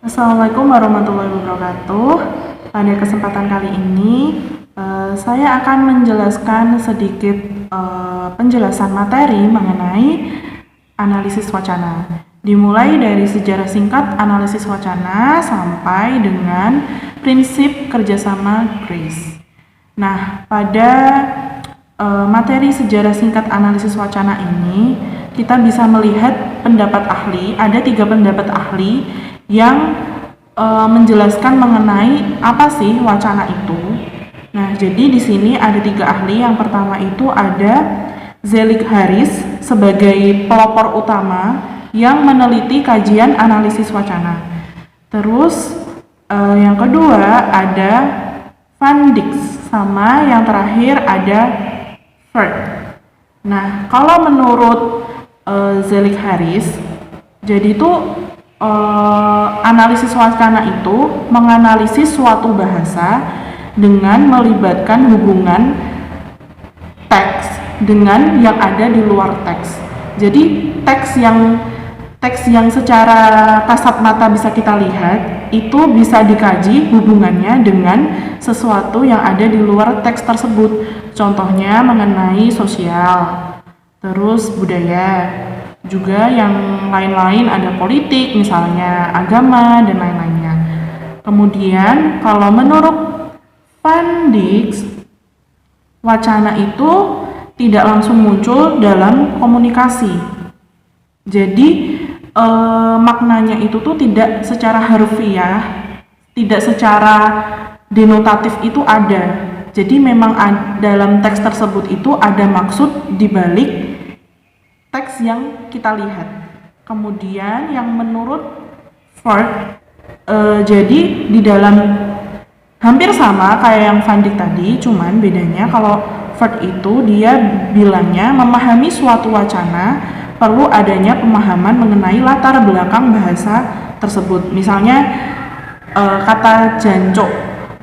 Assalamualaikum warahmatullahi wabarakatuh. Pada kesempatan kali ini, saya akan menjelaskan sedikit penjelasan materi mengenai analisis wacana. Dimulai dari sejarah singkat analisis wacana sampai dengan prinsip kerjasama GRACE. Nah, pada materi sejarah singkat analisis wacana ini, kita bisa melihat pendapat ahli. Ada 3 pendapat ahli yang menjelaskan mengenai apa sih wacana itu. Nah, jadi di sini ada 3 ahli. Yang pertama itu ada Zelig Harris sebagai pelopor utama yang meneliti kajian analisis wacana. Terus yang kedua ada Van Dijk, sama yang terakhir ada Ferd. Nah, kalau menurut Zelig Harris, jadi itu analisis wacana itu menganalisis suatu bahasa dengan melibatkan hubungan teks dengan yang ada di luar teks. Jadi teks yang secara kasat mata bisa kita lihat itu bisa dikaji hubungannya dengan sesuatu yang ada di luar teks tersebut. Contohnya mengenai sosial, terus budaya, juga yang lain-lain ada politik, misalnya agama dan lain-lainnya. Kemudian kalau menurut Van Dijk, wacana itu tidak langsung muncul dalam komunikasi. Jadi maknanya itu tuh tidak secara harfiah, tidak secara denotatif itu ada. Jadi memang dalam teks tersebut itu ada maksud dibalik teks yang kita lihat. Kemudian yang menurut Ford, jadi di dalam hampir sama kayak yang Van Dijk tadi, cuman bedanya kalau Ford itu dia bilangnya memahami suatu wacana perlu adanya pemahaman mengenai latar belakang bahasa tersebut. Misalnya kata jancuk.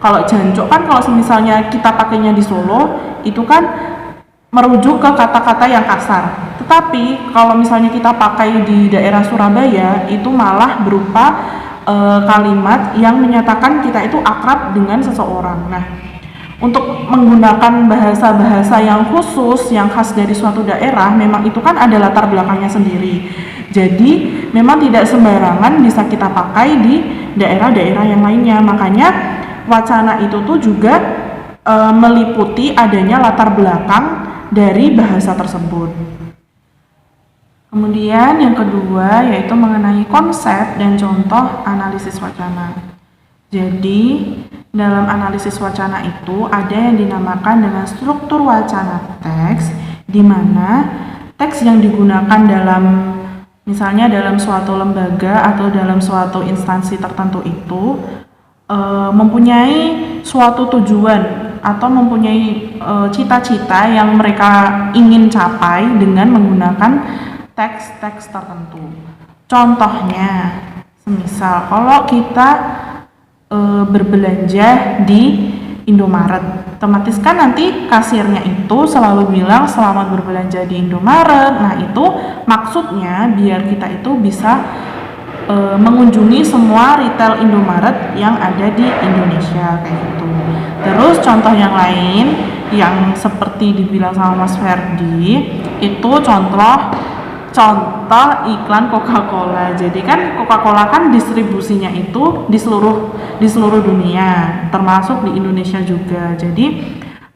Kalau jancuk kan kalau misalnya kita pakainya di Solo itu kan merujuk ke kata-kata yang kasar. Tetapi kalau misalnya kita pakai di daerah Surabaya itu malah berupa kalimat yang menyatakan kita itu akrab dengan seseorang. Nah, untuk menggunakan bahasa-bahasa yang khusus, yang khas dari suatu daerah, memang itu kan ada latar belakangnya sendiri. Jadi, memang tidak sembarangan bisa kita pakai di daerah-daerah yang lainnya. Makanya, wacana itu tuh juga meliputi adanya latar belakang dari bahasa tersebut. Kemudian yang kedua yaitu mengenai konsep dan contoh analisis wacana. Jadi, dalam analisis wacana itu ada yang dinamakan dengan struktur wacana teks, di mana teks yang digunakan dalam misalnya dalam suatu lembaga atau dalam suatu instansi tertentu itu mempunyai suatu tujuan atau mempunyai cita-cita yang mereka ingin capai dengan menggunakan teks-teks tertentu. Contohnya, semisal kalau kita berbelanja di Indomaret, otomatis kan nanti kasirnya itu selalu bilang selamat berbelanja di Indomaret. Nah, itu maksudnya biar kita itu bisa mengunjungi semua retail Indomaret yang ada di Indonesia kayak gitu. Terus contoh yang lain yang seperti dibilang sama Mas Ferdi itu contoh iklan Coca-Cola. Jadi kan Coca-Cola kan distribusinya itu di seluruh dunia, termasuk di Indonesia juga. Jadi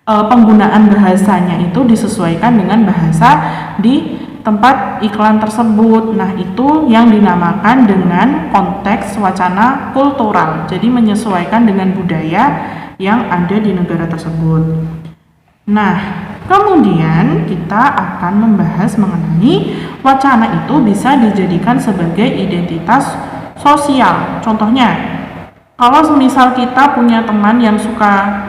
penggunaan bahasanya itu disesuaikan dengan bahasa di tempat iklan tersebut. Nah, itu yang dinamakan dengan konteks wacana kultural. Jadi menyesuaikan dengan budaya yang ada di negara tersebut. Nah, kemudian kita akan membahas mengenai wacana itu bisa dijadikan sebagai identitas sosial. Contohnya, kalau semisal kita punya teman yang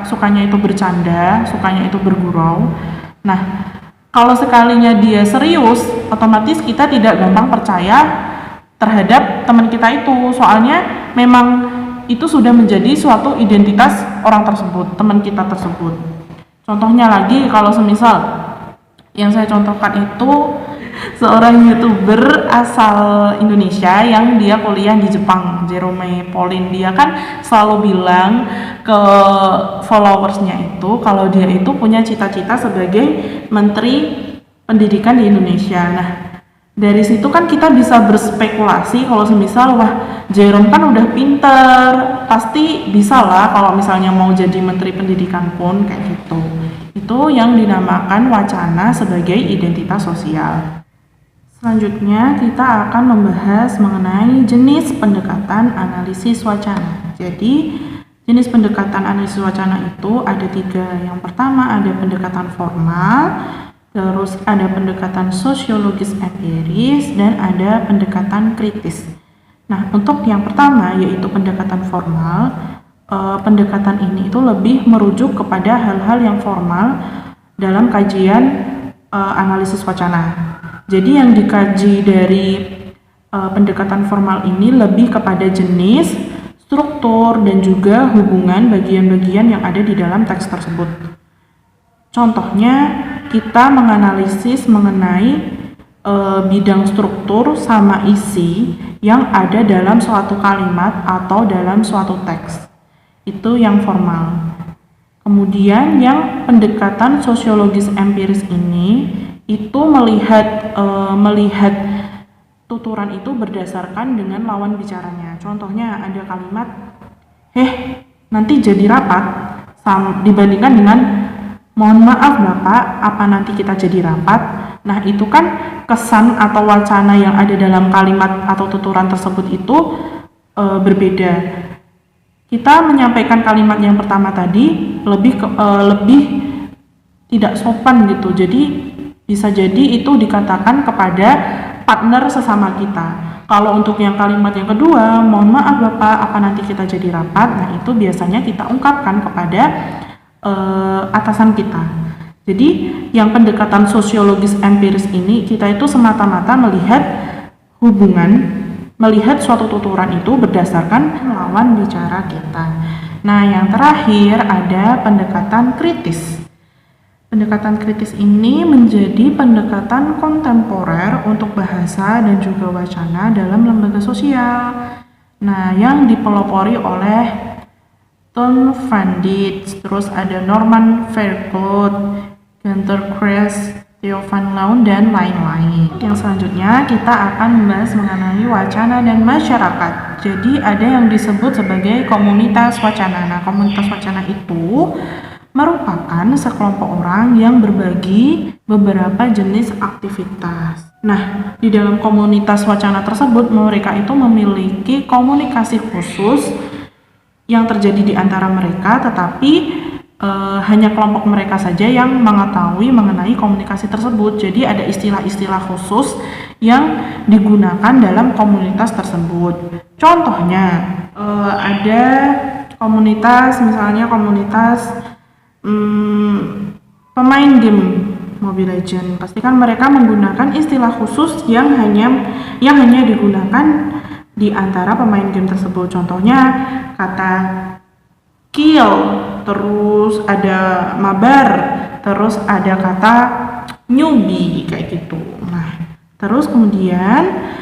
sukanya itu bercanda, sukanya itu bergurau. Nah, kalau sekalinya dia serius, otomatis kita tidak gampang percaya terhadap teman kita itu. Soalnya memang itu sudah menjadi suatu identitas orang tersebut, teman kita tersebut. Contohnya lagi kalau semisal yang saya contohkan itu seorang YouTuber asal Indonesia yang dia kuliah di Jepang, Jerome Pauline. Dia kan selalu bilang ke followersnya itu kalau dia itu punya cita-cita sebagai Menteri Pendidikan di Indonesia. Nah, dari situ kan kita bisa berspekulasi kalau semisal, wah Jerome kan udah pinter, pasti bisa lah kalau misalnya mau jadi Menteri Pendidikan pun kayak gitu. Itu yang dinamakan wacana sebagai identitas sosial. Selanjutnya kita akan membahas mengenai jenis pendekatan analisis wacana. Jadi jenis pendekatan analisis wacana itu ada 3. Yang pertama ada pendekatan formal, terus ada pendekatan sosiologis empiris, dan ada pendekatan kritis. Nah, untuk yang pertama yaitu pendekatan formal, pendekatan ini itu lebih merujuk kepada hal-hal yang formal dalam kajian analisis wacana. Jadi yang dikaji dari pendekatan formal ini lebih kepada jenis, struktur, dan juga hubungan bagian-bagian yang ada di dalam teks tersebut. Contohnya, kita menganalisis mengenai bidang struktur sama isi yang ada dalam suatu kalimat atau dalam suatu teks. Itu yang formal. Kemudian yang pendekatan sosiologis empiris ini itu melihat tuturan itu berdasarkan dengan lawan bicaranya. Contohnya ada kalimat, nanti jadi rapat, dibandingkan dengan mohon maaf Bapak, apa nanti kita jadi rapat. Nah, itu kan kesan atau wacana yang ada dalam kalimat atau tuturan tersebut itu berbeda. Kita menyampaikan kalimat yang pertama tadi lebih tidak sopan gitu. Jadi bisa jadi itu dikatakan kepada partner sesama kita. Kalau untuk yang kalimat yang kedua, mohon maaf Bapak, apa nanti kita jadi rapat. Nah, itu biasanya kita ungkapkan kepada atasan kita. Jadi yang pendekatan sosiologis empiris ini kita itu semata-mata melihat hubungan, melihat suatu tuturan itu berdasarkan lawan bicara kita. Nah, yang terakhir ada pendekatan kritis. Pendekatan kritis ini menjadi pendekatan kontemporer untuk bahasa dan juga wacana dalam lembaga sosial. Nah, yang dipelopori oleh Ton van Dit, terus ada Norman Fairclough, Gunther Kress, Theo van Loon, dan lain-lain. Yang selanjutnya kita akan membahas mengenai wacana dan masyarakat. Jadi ada yang disebut sebagai komunitas wacana. Nah, komunitas wacana itu merupakan sekelompok orang yang berbagi beberapa jenis aktivitas. Nah, di dalam komunitas wacana tersebut mereka itu memiliki komunikasi khusus yang terjadi di antara mereka, tetapi hanya kelompok mereka saja yang mengetahui mengenai komunikasi tersebut. Jadi ada istilah-istilah khusus yang digunakan dalam komunitas tersebut. Contohnya ada komunitas, misalnya komunitas pemain game Mobile Legends. Pastikan mereka menggunakan istilah khusus yang hanya digunakan di antara pemain game tersebut. Contohnya kata kill, terus ada mabar, terus ada kata newbie kayak gitu. Nah, terus kemudian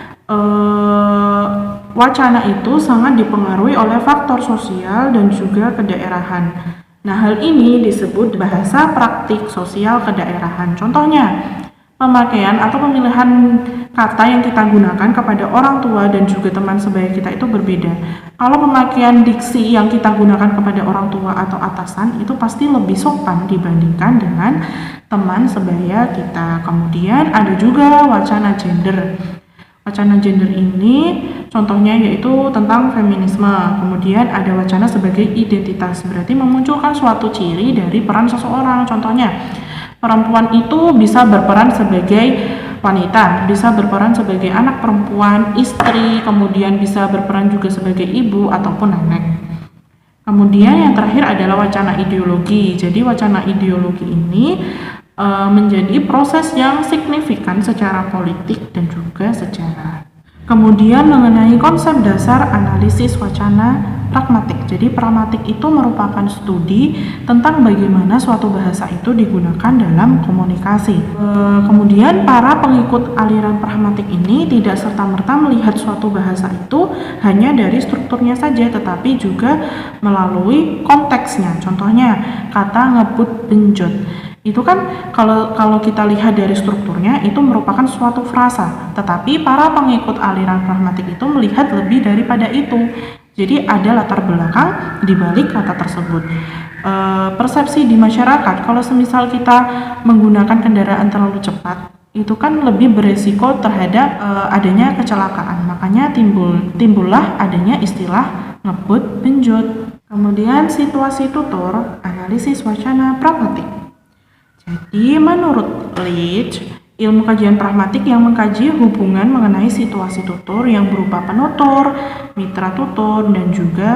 wacana itu sangat dipengaruhi oleh faktor sosial dan juga kedaerahan. Nah, hal ini disebut bahasa praktik sosial kedaerahan. Contohnya, pemakaian atau pemilihan kata yang kita gunakan kepada orang tua dan juga teman sebaya kita itu berbeda. Kalau pemakaian diksi yang kita gunakan kepada orang tua atau atasan itu pasti lebih sopan dibandingkan dengan teman sebaya kita. Kemudian ada juga wacana gender. Wacana gender ini contohnya yaitu tentang feminisme. Kemudian ada wacana sebagai identitas, berarti memunculkan suatu ciri dari peran seseorang. Contohnya, perempuan itu bisa berperan sebagai wanita, bisa berperan sebagai anak perempuan, istri, kemudian bisa berperan juga sebagai ibu ataupun nenek. Kemudian yang terakhir adalah wacana ideologi. Jadi wacana ideologi ini menjadi proses yang signifikan secara politik dan juga sejarah. Kemudian mengenai konsep dasar analisis wacana pragmatik. Jadi pragmatik itu merupakan studi tentang bagaimana suatu bahasa itu digunakan dalam komunikasi. Kemudian para pengikut aliran pragmatik ini tidak serta-merta melihat suatu bahasa itu hanya dari strukturnya saja, tetapi juga melalui konteksnya. Contohnya kata ngebut benjot. Itu kan kalau kita lihat dari strukturnya itu merupakan suatu frasa, tetapi para pengikut aliran pragmatik itu melihat lebih daripada itu. Jadi ada latar belakang di balik kata tersebut. Persepsi di masyarakat, kalau semisal kita menggunakan kendaraan terlalu cepat, itu kan lebih beresiko terhadap adanya kecelakaan. Makanya timbullah adanya istilah ngebut benjot. Kemudian situasi tutur, analisis wacana pragmatik. Jadi menurut Leach, ilmu kajian pragmatik yang mengkaji hubungan mengenai situasi tutur yang berupa penutur, mitra tutur, dan juga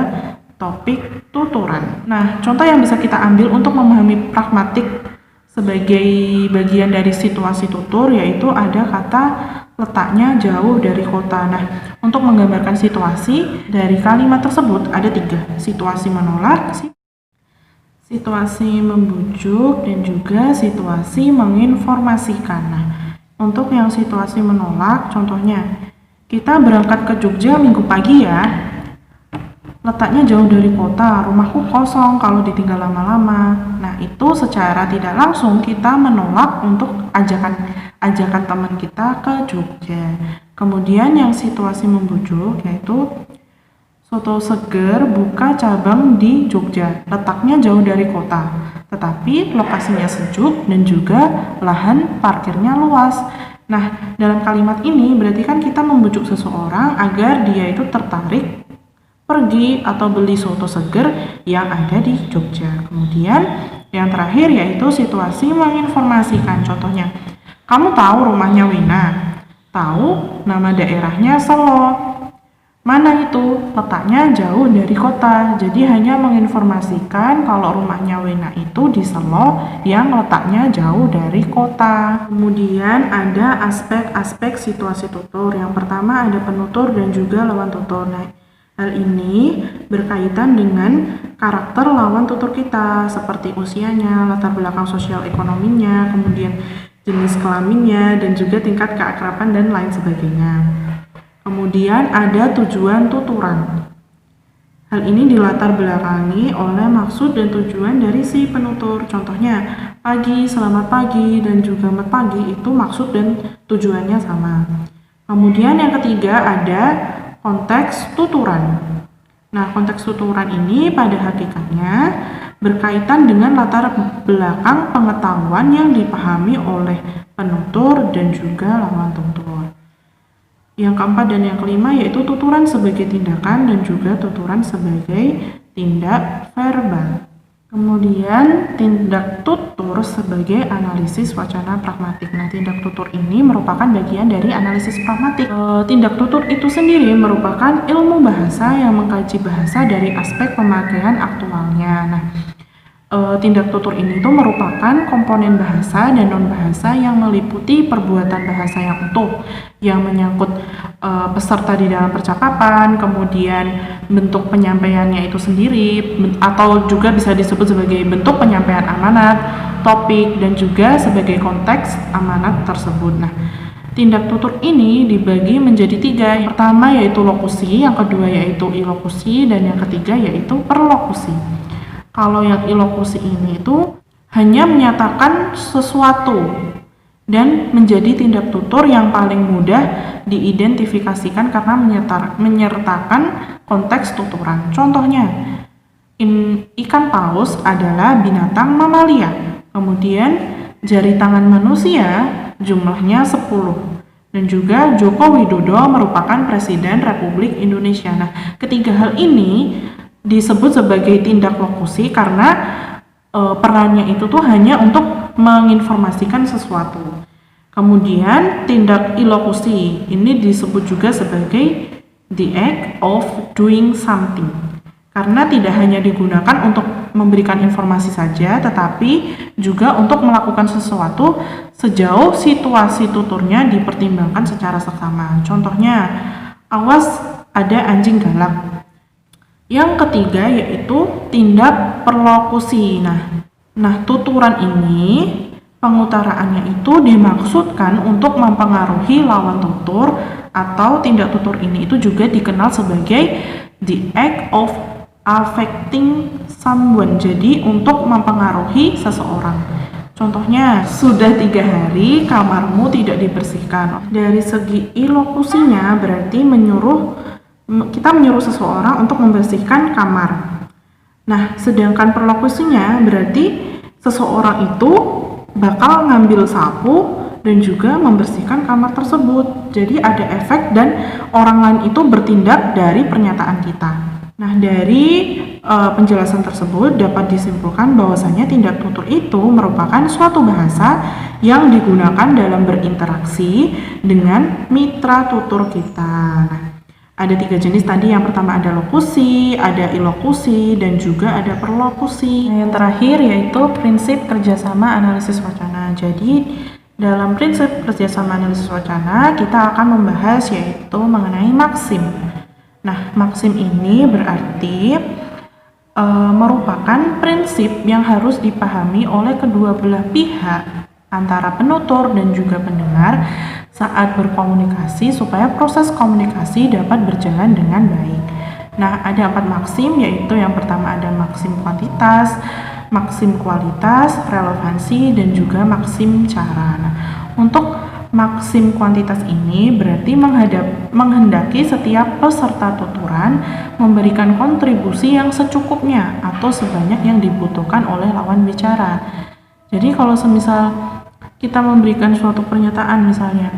topik tuturan. Nah, contoh yang bisa kita ambil untuk memahami pragmatik sebagai bagian dari situasi tutur yaitu ada kata letaknya jauh dari kota. Nah, untuk menggambarkan situasi dari kalimat tersebut ada 3, situasi menolak, situasi membujuk, dan juga situasi menginformasikan. Nah, untuk yang situasi menolak, contohnya kita berangkat ke Jogja minggu pagi ya, letaknya jauh dari kota, rumahku kosong kalau ditinggal lama-lama. Nah, itu secara tidak langsung kita menolak untuk ajakan teman kita ke Jogja. Kemudian yang situasi membujuk yaitu soto seger buka cabang di Jogja, letaknya jauh dari kota, tetapi lokasinya sejuk dan juga lahan parkirnya luas. Nah, dalam kalimat ini berarti kan kita membujuk seseorang agar dia itu tertarik pergi atau beli soto seger yang ada di Jogja. Kemudian yang terakhir yaitu situasi menginformasikan. Contohnya, kamu tahu rumahnya Wina? Tahu, nama daerahnya Selo. Mana itu? Letaknya jauh dari kota. Jadi hanya menginformasikan kalau rumahnya Wina itu di Selo yang letaknya jauh dari kota. Kemudian ada aspek-aspek situasi tutur. Yang pertama ada penutur dan juga lawan tutur. Nah, hal ini berkaitan dengan karakter lawan tutur kita seperti usianya, latar belakang sosial ekonominya, kemudian jenis kelaminnya, dan juga tingkat keakraban dan lain sebagainya. Kemudian ada tujuan tuturan. Hal ini dilatar belakangi oleh maksud dan tujuan dari si penutur. Contohnya, pagi, selamat pagi, dan juga selamat pagi itu maksud dan tujuannya sama. Kemudian yang ketiga ada konteks tuturan. Nah, konteks tuturan ini pada hakikatnya berkaitan dengan latar belakang pengetahuan yang dipahami oleh penutur dan juga lawan tutur. Yang keempat dan yang kelima yaitu tuturan sebagai tindakan dan juga tuturan sebagai tindak verbal. Kemudian tindak tutur sebagai analisis wacana pragmatik. Nah, tindak tutur ini merupakan bagian dari analisis pragmatik. Tindak tutur itu sendiri merupakan ilmu bahasa yang mengkaji bahasa dari aspek pemakaian aktualnya. Nah, tindak tutur ini itu merupakan komponen bahasa dan non-bahasa yang meliputi perbuatan bahasa yang utuh, yang menyangkut peserta di dalam percakapan, kemudian bentuk penyampaiannya itu sendiri, atau juga bisa disebut sebagai bentuk penyampaian amanat, topik, dan juga sebagai konteks amanat tersebut. Nah, tindak tutur ini dibagi menjadi 3. Yang pertama yaitu lokusi, yang kedua yaitu ilokusi, dan yang ketiga yaitu perlokusi. Kalau yang ilokusi ini itu hanya menyatakan sesuatu dan menjadi tindak tutur yang paling mudah diidentifikasikan karena menyertakan konteks tuturan. Contohnya, ikan paus adalah binatang mamalia. Kemudian jari tangan manusia jumlahnya 10. Dan juga Joko Widodo merupakan Presiden Republik Indonesia. Nah, ketiga hal ini disebut sebagai tindak lokusi karena perannya itu tuh hanya untuk menginformasikan sesuatu. Kemudian tindak ilokusi ini disebut juga sebagai the act of doing something karena tidak hanya digunakan untuk memberikan informasi saja tetapi juga untuk melakukan sesuatu sejauh situasi tuturnya dipertimbangkan secara seksama. Contohnya, awas ada anjing galak. Yang ketiga yaitu tindak perlokusi. Nah, tuturan ini pengutaraannya itu dimaksudkan untuk mempengaruhi lawan tutur, atau tindak tutur ini itu juga dikenal sebagai the act of affecting someone. Jadi untuk mempengaruhi seseorang. Contohnya, sudah 3 hari kamarmu tidak dibersihkan. Dari segi ilokusinya berarti kita menyuruh seseorang untuk membersihkan kamar. Nah, sedangkan perlokusinya berarti seseorang itu bakal ngambil sapu dan juga membersihkan kamar tersebut. Jadi ada efek dan orang lain itu bertindak dari pernyataan kita. Nah, dari penjelasan tersebut dapat disimpulkan bahwasanya tindak tutur itu merupakan suatu bahasa yang digunakan dalam berinteraksi dengan mitra tutur kita. Nah, ada 3 jenis tadi. Yang pertama ada lokusi, ada ilokusi, dan juga ada perlokusi. Nah, yang terakhir yaitu prinsip kerjasama analisis wacana. Jadi dalam prinsip kerjasama analisis wacana kita akan membahas yaitu mengenai maksim. Nah, maksim ini berarti merupakan prinsip yang harus dipahami oleh kedua belah pihak antara penutur dan juga pendengar saat berkomunikasi supaya proses komunikasi dapat berjalan dengan baik. Nah, ada 4 maksim, yaitu yang pertama ada maksim kuantitas, maksim kualitas, relevansi, dan juga maksim cara. Nah, untuk maksim kuantitas ini berarti menghendaki setiap peserta tuturan memberikan kontribusi yang secukupnya atau sebanyak yang dibutuhkan oleh lawan bicara. Jadi kalau semisal kita memberikan suatu pernyataan, misalnya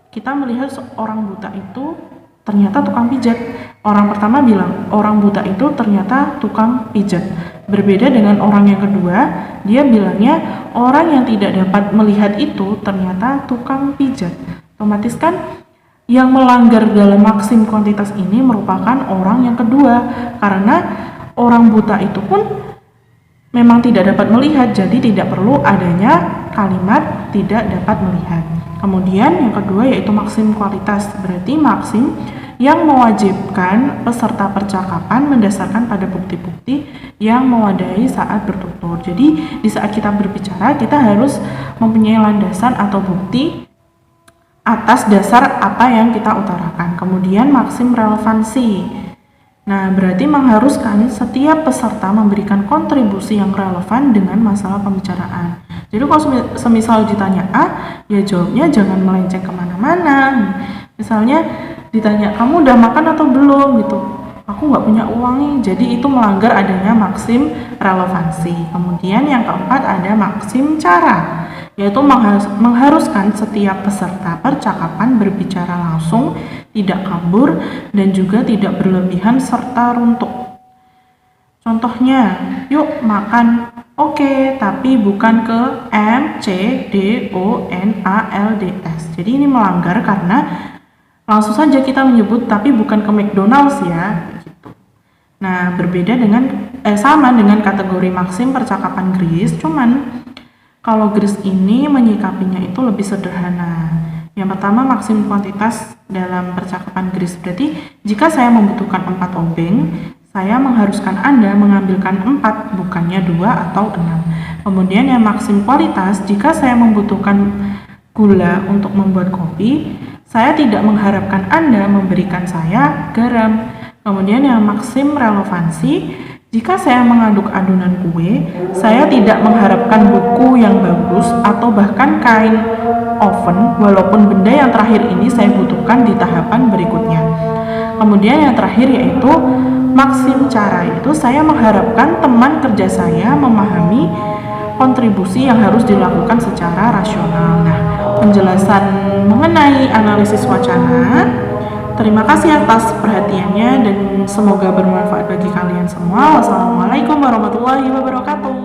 kita melihat seorang buta itu ternyata tukang pijat. Orang pertama bilang orang buta itu ternyata tukang pijat. Berbeda dengan orang yang kedua, dia bilangnya orang yang tidak dapat melihat itu ternyata tukang pijat. Otomatis kan yang melanggar dalam maksim kuantitas ini merupakan orang yang kedua, karena orang buta itu pun memang tidak dapat melihat, jadi tidak perlu adanya kalimat tidak dapat melihat. Kemudian yang kedua yaitu maksim kualitas, berarti maksim yang mewajibkan peserta percakapan mendasarkan pada bukti-bukti yang mewadai saat bertutur. Jadi di saat kita berbicara kita harus mempunyai landasan atau bukti atas dasar apa yang kita utarakan. Kemudian maksim relevansi. Nah, berarti mengharuskan setiap peserta memberikan kontribusi yang relevan dengan masalah pembicaraan. Jadi kalau semisal ditanya A, ya jawabnya jangan melenceng kemana-mana. Misalnya ditanya, kamu udah makan atau belum gitu, aku nggak punya uang nih. Jadi itu melanggar adanya maksim relevansi. Kemudian yang keempat ada maksim cara, yaitu mengharuskan setiap peserta percakapan berbicara langsung, tidak kabur, dan juga tidak berlebihan serta runtuh. Contohnya, yuk makan, oke, tapi bukan ke MCDONALDS. Jadi ini melanggar karena langsung saja kita menyebut tapi bukan ke McDonald's ya, gitu. Nah, berbeda dengan sama dengan kategori maksim percakapan Gris, cuman kalau Gris ini menyikapinya itu lebih sederhana. Yang pertama maksim kuantitas dalam percakapan Gris berarti jika saya membutuhkan 4 obeng, saya mengharuskan Anda mengambilkan 4, bukannya 2 atau 6. Kemudian yang maksim kualitas, jika saya membutuhkan gula untuk membuat kopi, saya tidak mengharapkan Anda memberikan saya garam. Kemudian yang maksim relevansi, jika saya mengaduk adonan kue, saya tidak mengharapkan buku yang bagus atau bahkan kain oven, walaupun benda yang terakhir ini saya butuhkan di tahapan berikutnya. Kemudian yang terakhir yaitu maksim cara, yaitu saya mengharapkan teman kerja saya memahami kontribusi yang harus dilakukan secara rasional. Nah, penjelasan mengenai analisis wacana, terima kasih atas perhatiannya dan semoga bermanfaat bagi kalian semua. Wassalamualaikum warahmatullahi wabarakatuh.